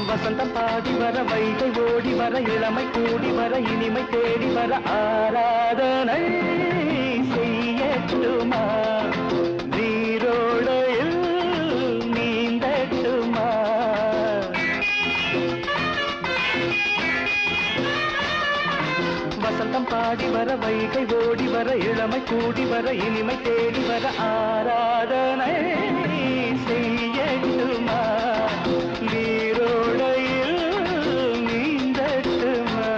வசந்தம் பாடி வர வைகை ஓடி வர இளமை கூடி வர இனிமை தேடி வர ஆராதனை செய்யட்டுமா நீரோடையில் நீந்தட்டுமா வசந்தம் பாடி வர வைகை ஓடி வர இளமை கூடி வர இனிமை தேடி வர ஆராதனை செய்யட்டுமா நீரோடையில் நீந்தட்டுமா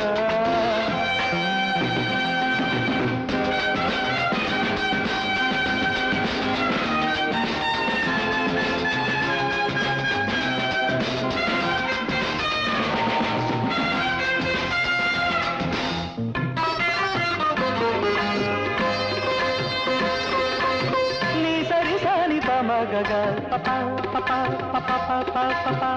நீ சரி சாணி பமகக பப்பா பப்பா பப்பா பப்பா பப்பா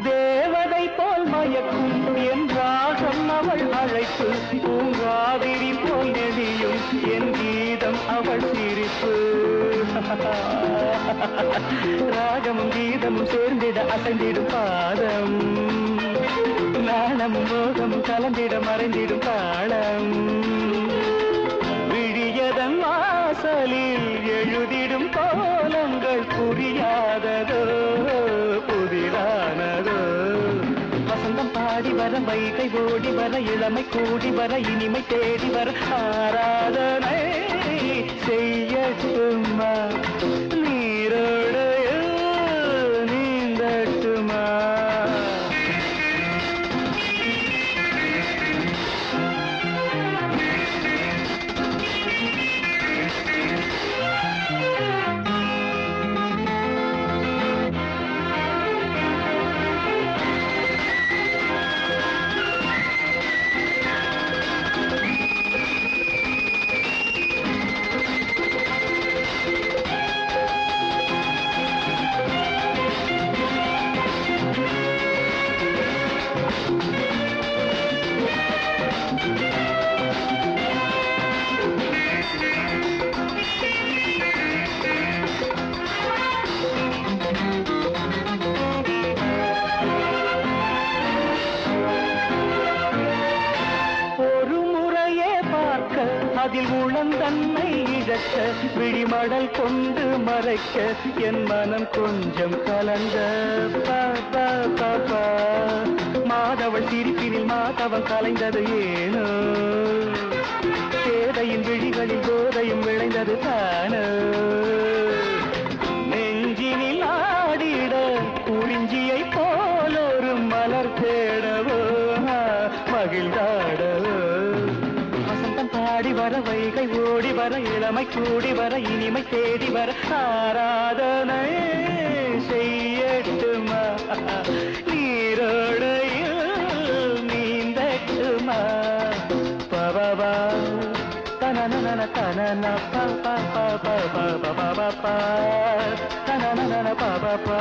தேவதை போல் மயக்கும் என் ராகம் அவள் அழைப்பு பூங்காவிரி போல் நெளியும் என் கீதம் அவள் சிரிப்பு ராகமும் கீதமும் சேர்ந்திட அசைந்திடும் பாதம் நாணமும் மோகமும் கலந்திட மறைந்திடும் தாளம் விழியதன் வாசலில் எழுதிடும் கோலங்கள் புரியாததோ புதிரானதோ வசந்தம் பாடி வர வைகை ஓடி வர இளமை கூடி வர இனிமை தேடி வர ஆராதனை செய்யட்டுமா நீரோடையில் நீந்தட்டுமா அதில் உளந்தன்னை இழக்க விழிமடல் கொண்டு மறைக்க என் மனம் கொஞ்சம் கலந்த மாதவள் சிரிப்பினில் மாதவன் கலைந்தது ஏனோ சேதையின் விழிகளில் போதையும் விளைந்தது தானோ நெஞ்சினில் ஆடிட குறிஞ்சியை போல் ஒரு மலர் தேடவோ மகிழ்ந்தாடவோ பாடி வர வைகை ஓடி வர இளமை கூடி வர இனிமை தேடி வர ஆராதனை செய்யட்டுமா நீரோடையில் நீந்தட்டுமா பபா தனன தனன பா தனன பபா